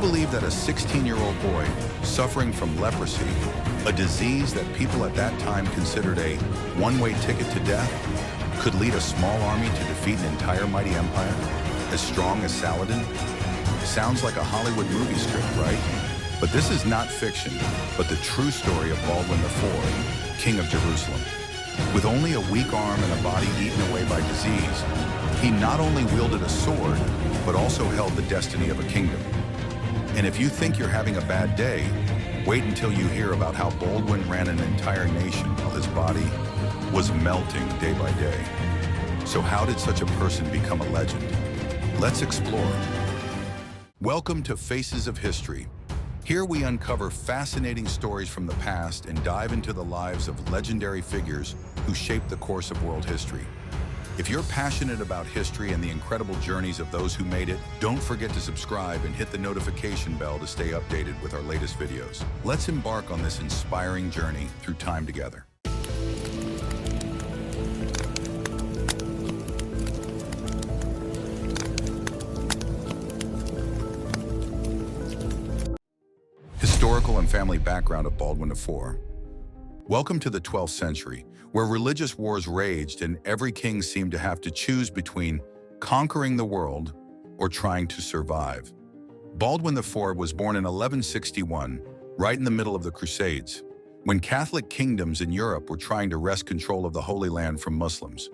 believe that a 16-year-old boy suffering from leprosy, a disease that people at that time considered a one-way ticket to death, could lead a small army to defeat an entire mighty empire as strong as Saladin? Sounds like a Hollywood movie script, right? But this is not fiction, but the true story of Baldwin IV, King of Jerusalem. With only a weak arm and a body eaten away by disease, he not only wielded a sword, but also held the destiny of a kingdom. And if you think you're having a bad day, wait until you hear about how Baldwin ran an entire nation while his body was melting day by day. So how did such a person become a legend? Let's explore. Welcome to Faces of History. Here we uncover fascinating stories from the past and dive into the lives of legendary figures who shaped the course of world history. If you're passionate about history and the incredible journeys of those who made it, don't forget to subscribe and hit the notification bell to stay updated with our latest videos. Let's embark on this inspiring journey through time together. Historical and family background of Baldwin IV. Welcome to the 12th century, where religious wars raged and every king seemed to have to choose between conquering the world or trying to survive. Baldwin IV was born in 1161, right in the middle of the Crusades, when Catholic kingdoms in Europe were trying to wrest control of the Holy Land from Muslims.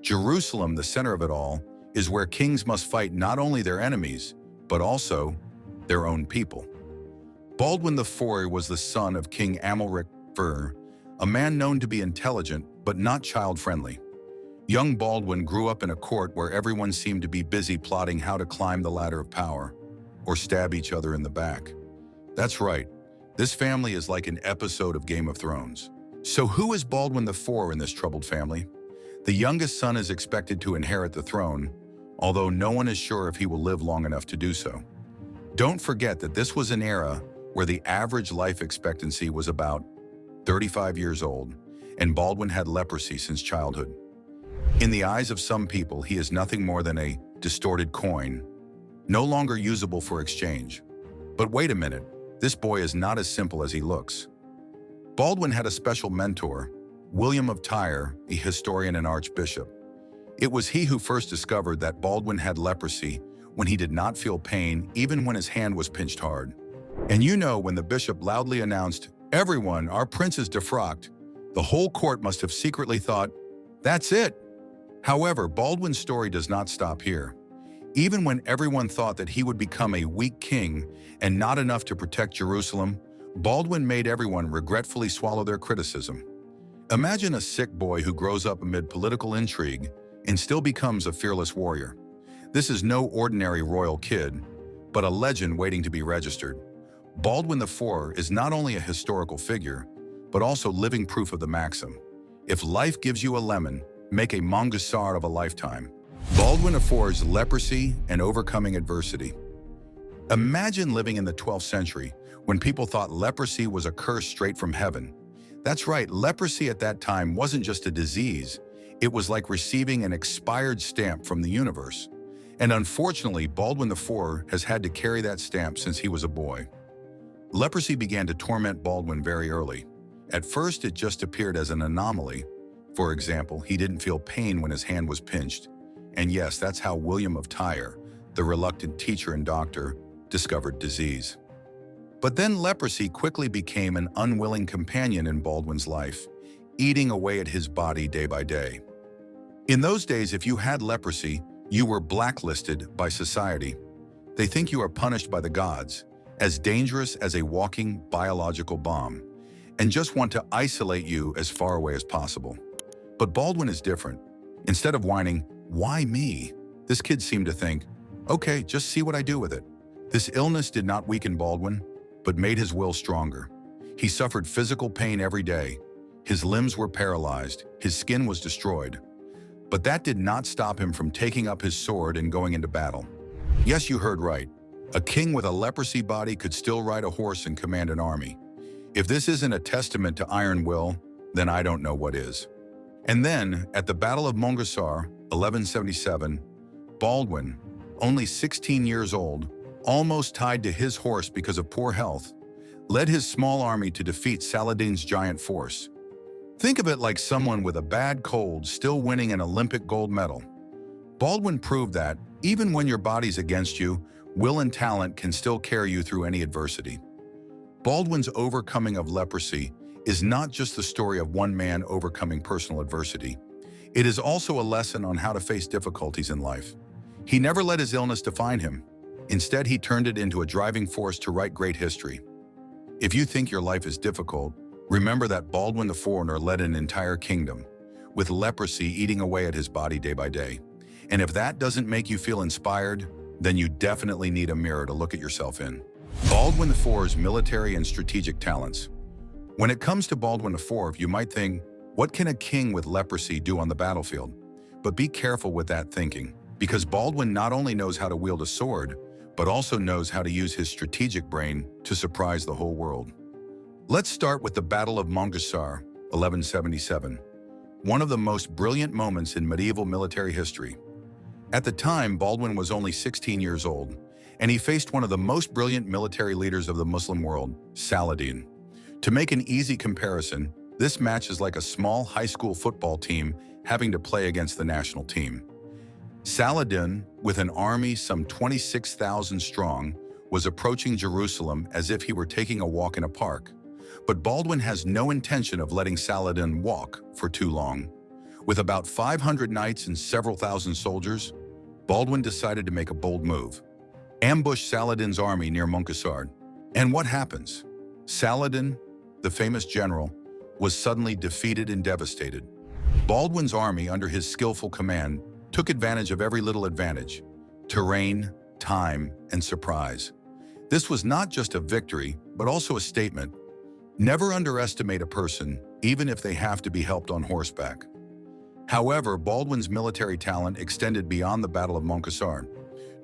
Jerusalem, the center of it all, is where kings must fight not only their enemies, but also their own people. Baldwin IV was the son of King Leper IV, a man known to be intelligent but not child-friendly. Young Baldwin grew up in a court where everyone seemed to be busy plotting how to climb the ladder of power or stab each other in the back. That's right, this family is like an episode of Game of Thrones. So who is Baldwin IV in this troubled family? The youngest son is expected to inherit the throne, although no one is sure if he will live long enough to do so. Don't forget that this was an era where the average life expectancy was about 35 years old, and Baldwin had leprosy since childhood. In the eyes of some people, he is nothing more than a distorted coin, no longer usable for exchange. But wait a minute, this boy is not as simple as he looks. Baldwin had a special mentor, William of Tyre, a historian and archbishop. It was he who first discovered that Baldwin had leprosy when he did not feel pain even when his hand was pinched hard. And you know, when the bishop loudly announced, "Everyone, our prince is defrocked," the whole court must have secretly thought, that's it. However, Baldwin's story does not stop here. Even when everyone thought that he would become a weak king and not enough to protect Jerusalem, Baldwin made everyone regretfully swallow their criticism. Imagine a sick boy who grows up amid political intrigue and still becomes a fearless warrior. This is no ordinary royal kid, but a legend waiting to be registered. Baldwin IV is not only a historical figure, but also living proof of the maxim, if life gives you a lemon, make a Montgisard of a lifetime. Baldwin IV's leprosy and overcoming adversity. Imagine living in the 12th century when people thought leprosy was a curse straight from heaven. That's right, leprosy at that time wasn't just a disease, it was like receiving an expired stamp from the universe. And unfortunately, Baldwin IV has had to carry that stamp since he was a boy. Leprosy began to torment Baldwin very early. At first, it just appeared as an anomaly. For example, he didn't feel pain when his hand was pinched. And yes, that's how William of Tyre, the reluctant teacher and doctor, discovered disease. But then leprosy quickly became an unwilling companion in Baldwin's life, eating away at his body day by day. In those days, if you had leprosy, you were blacklisted by society. They think you are punished by the gods, as dangerous as a walking biological bomb, and just want to isolate you as far away as possible. But Baldwin is different. Instead of whining, "Why me?" this kid seemed to think, "Okay, just see what I do with it." This illness did not weaken Baldwin, but made his will stronger. He suffered physical pain every day. His limbs were paralyzed, his skin was destroyed. But that did not stop him from taking up his sword and going into battle. Yes, you heard right. A king with a leprosy body could still ride a horse and command an army. If this isn't a testament to iron will, then I don't know what is. And then, at the Battle of Montgisard, 1177, Baldwin, only 16 years old, almost tied to his horse because of poor health, led his small army to defeat Saladin's giant force. Think of it like someone with a bad cold still winning an Olympic gold medal. Baldwin proved that, even when your body's against you, will and talent can still carry you through any adversity. Baldwin's overcoming of leprosy is not just the story of one man overcoming personal adversity. It is also a lesson on how to face difficulties in life. He never let his illness define him. Instead, he turned it into a driving force to write great history. If you think your life is difficult, remember that Baldwin the Foreigner led an entire kingdom, with leprosy eating away at his body day by day. And if that doesn't make you feel inspired, then you definitely need a mirror to look at yourself in. Baldwin IV's military and strategic talents. When it comes to Baldwin IV, you might think, what can a king with leprosy do on the battlefield? But be careful with that thinking, because Baldwin not only knows how to wield a sword, but also knows how to use his strategic brain to surprise the whole world. Let's start with the Battle of Montgisard, 1177, one of the most brilliant moments in medieval military history. At the time, Baldwin was only 16 years old, and he faced one of the most brilliant military leaders of the Muslim world, Saladin. To make an easy comparison, this match is like a small high school football team having to play against the national team. Saladin, with an army some 26,000 strong, was approaching Jerusalem as if he were taking a walk in a park. But Baldwin has no intention of letting Saladin walk for too long. With about 500 knights and several thousand soldiers, Baldwin decided to make a bold move. Ambush Saladin's army near Montgisard. And what happens? Saladin, the famous general, was suddenly defeated and devastated. Baldwin's army, under his skillful command, took advantage of every little advantage: terrain, time, and surprise. This was not just a victory, but also a statement. Never underestimate a person, even if they have to be helped on horseback. However, Baldwin's military talent extended beyond the Battle of Montgisard.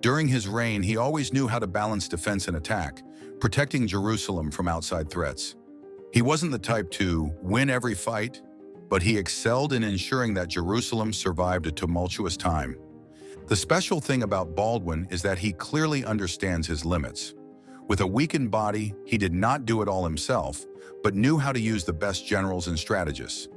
During his reign, he always knew how to balance defense and attack, protecting Jerusalem from outside threats. He wasn't the type to win every fight, but he excelled in ensuring that Jerusalem survived a tumultuous time. The special thing about Baldwin is that he clearly understands his limits. With a weakened body, he did not do it all himself, but knew how to use the best generals and strategists.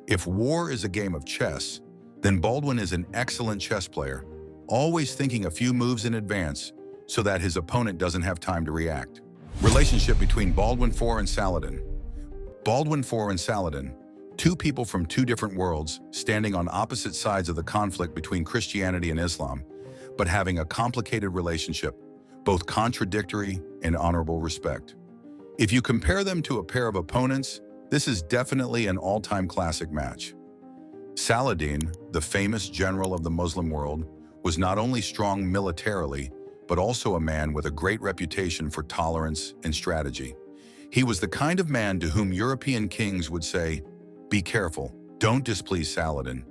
If war is a game of chess, then Baldwin is an excellent chess player, always thinking a few moves in advance so that his opponent doesn't have time to react. Relationship between Baldwin IV and Saladin. Baldwin IV and Saladin, two people from two different worlds, standing on opposite sides of the conflict between Christianity and Islam, but having a complicated relationship, both contradictory and honorable respect. If you compare them to a pair of opponents, this is definitely an all-time classic match. Saladin, the famous general of the Muslim world, was not only strong militarily, but also a man with a great reputation for tolerance and strategy. He was the kind of man to whom European kings would say, "Be careful, don't displease Saladin."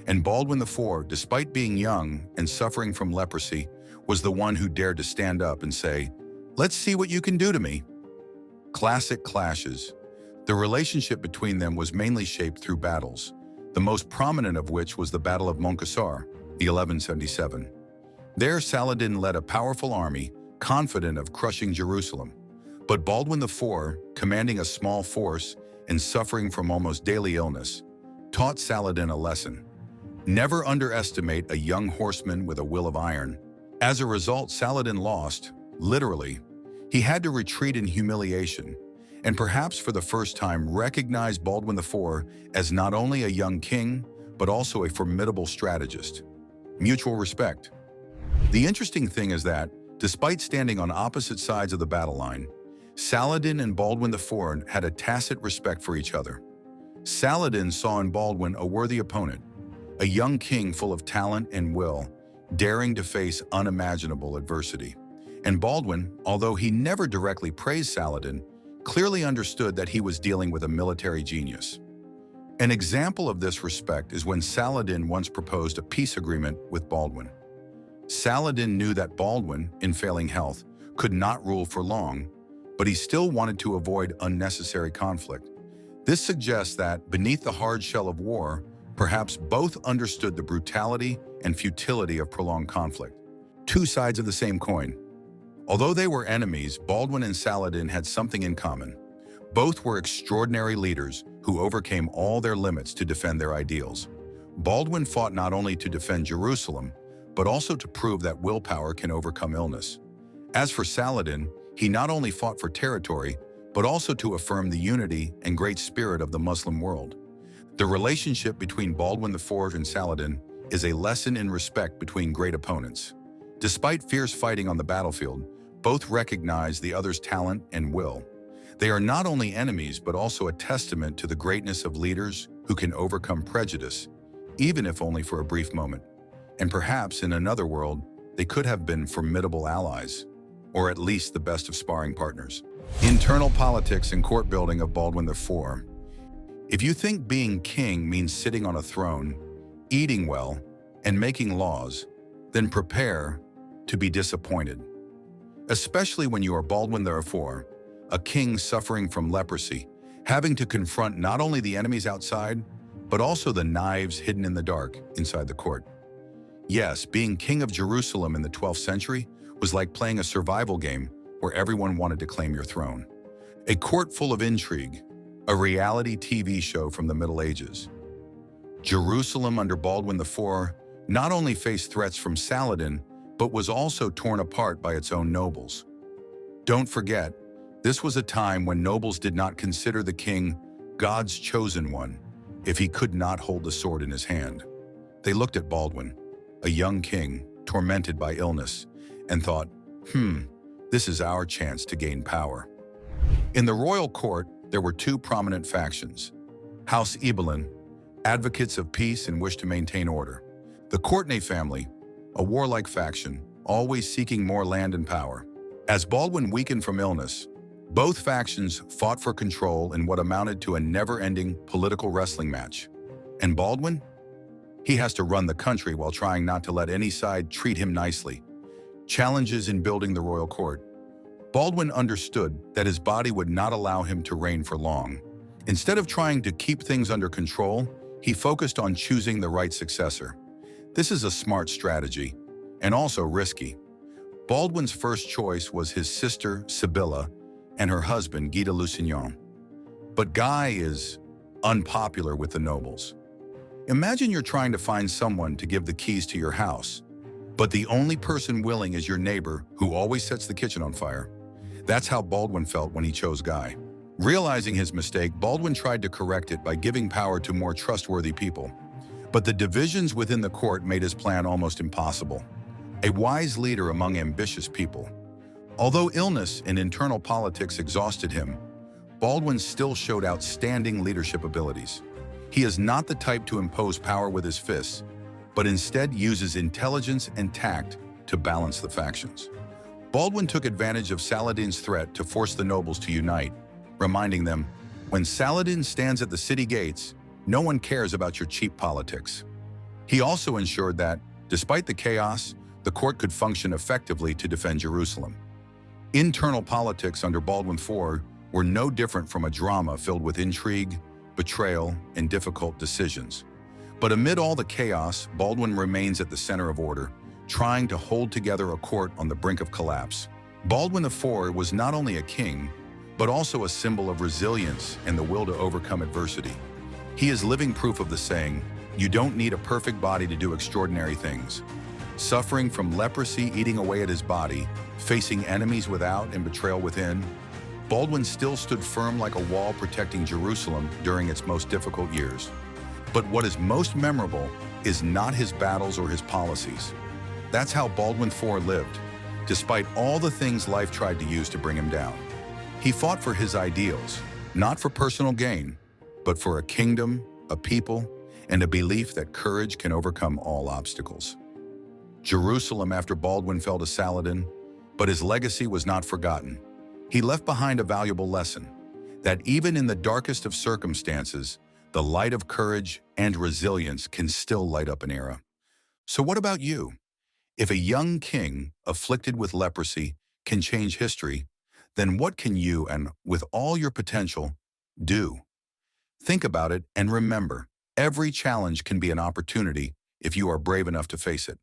And Baldwin IV, despite being young and suffering from leprosy, was the one who dared to stand up and say, "Let's see what you can do to me." Classic clashes. The relationship between them was mainly shaped through battles, the most prominent of which was the Battle of Montgisard, the 1177. There, Saladin led a powerful army, confident of crushing Jerusalem. But Baldwin IV, commanding a small force and suffering from almost daily illness, taught Saladin a lesson. Never underestimate a young horseman with a will of iron. As a result, Saladin lost, literally. He had to retreat in humiliation, and perhaps for the first time recognized Baldwin IV as not only a young king, but also a formidable strategist. Mutual respect. The interesting thing is that, despite standing on opposite sides of the battle line, Saladin and Baldwin IV had a tacit respect for each other. Saladin saw in Baldwin a worthy opponent, a young king full of talent and will, daring to face unimaginable adversity. And Baldwin, although he never directly praised Saladin, clearly understood that he was dealing with a military genius. An example of this respect is when Saladin once proposed a peace agreement with Baldwin. Saladin knew that Baldwin, in failing health, could not rule for long, but he still wanted to avoid unnecessary conflict. This suggests that, beneath the hard shell of war, perhaps both understood the brutality and futility of prolonged conflict. Two sides of the same coin. Although they were enemies, Baldwin and Saladin had something in common. Both were extraordinary leaders who overcame all their limits to defend their ideals. Baldwin fought not only to defend Jerusalem, but also to prove that willpower can overcome illness. As for Saladin, he not only fought for territory, but also to affirm the unity and great spirit of the Muslim world. The relationship between Baldwin IV and Saladin is a lesson in respect between great opponents. Despite fierce fighting on the battlefield, both recognize the other's talent and will. They are not only enemies, but also a testament to the greatness of leaders who can overcome prejudice, even if only for a brief moment. And perhaps in another world, they could have been formidable allies, or at least the best of sparring partners. Internal politics and court building of Baldwin IV. If you think being king means sitting on a throne, eating well, and making laws, then prepare to be disappointed. Especially when you are Baldwin IV, a king suffering from leprosy, having to confront not only the enemies outside, but also the knives hidden in the dark inside the court. Yes, being king of Jerusalem in the 12th century was like playing a survival game where everyone wanted to claim your throne. A court full of intrigue, a reality TV show from the Middle Ages. Jerusalem under Baldwin IV not only faced threats from Saladin, but was also torn apart by its own nobles. Don't forget, this was a time when nobles did not consider the king God's chosen one if he could not hold the sword in his hand. They looked at Baldwin, a young king tormented by illness, and thought, this is our chance to gain power. In the royal court, there were two prominent factions. House Ibelin, advocates of peace and wish to maintain order. The Courtenay family, a warlike faction, always seeking more land and power. As Baldwin weakened from illness, both factions fought for control in what amounted to a never-ending political wrestling match. And Baldwin? He has to run the country while trying not to let any side treat him nicely. Challenges in building the royal court. Baldwin understood that his body would not allow him to reign for long. Instead of trying to keep things under control, he focused on choosing the right successor. This is a smart strategy, and also risky. Baldwin's first choice was his sister, Sibylla, and her husband, Guy de Lusignan. But Guy is unpopular with the nobles. Imagine you're trying to find someone to give the keys to your house, but the only person willing is your neighbor who always sets the kitchen on fire. That's how Baldwin felt when he chose Guy. Realizing his mistake, Baldwin tried to correct it by giving power to more trustworthy people. But the divisions within the court made his plan almost impossible. A wise leader among ambitious people. Although illness and internal politics exhausted him, Baldwin still showed outstanding leadership abilities. He is not the type to impose power with his fists, but instead uses intelligence and tact to balance the factions. Baldwin took advantage of Saladin's threat to force the nobles to unite, reminding them, when Saladin stands at the city gates, no one cares about your cheap politics. He also ensured that, despite the chaos, the court could function effectively to defend Jerusalem. Internal politics under Baldwin IV were no different from a drama filled with intrigue, betrayal, and difficult decisions. But amid all the chaos, Baldwin remains at the center of order, trying to hold together a court on the brink of collapse. Baldwin IV was not only a king, but also a symbol of resilience and the will to overcome adversity. He is living proof of the saying, you don't need a perfect body to do extraordinary things. Suffering from leprosy eating away at his body, facing enemies without and betrayal within, Baldwin still stood firm like a wall protecting Jerusalem during its most difficult years. But what is most memorable is not his battles or his policies. That's how Baldwin IV lived, despite all the things life tried to use to bring him down. He fought for his ideals, not for personal gain, but for a kingdom, a people, and a belief that courage can overcome all obstacles. Jerusalem after Baldwin fell to Saladin, but his legacy was not forgotten. He left behind a valuable lesson, that even in the darkest of circumstances, the light of courage and resilience can still light up an era. So what about you? If a young king afflicted with leprosy can change history, then what can you, and with all your potential, do? Think about it and remember, every challenge can be an opportunity if you are brave enough to face it.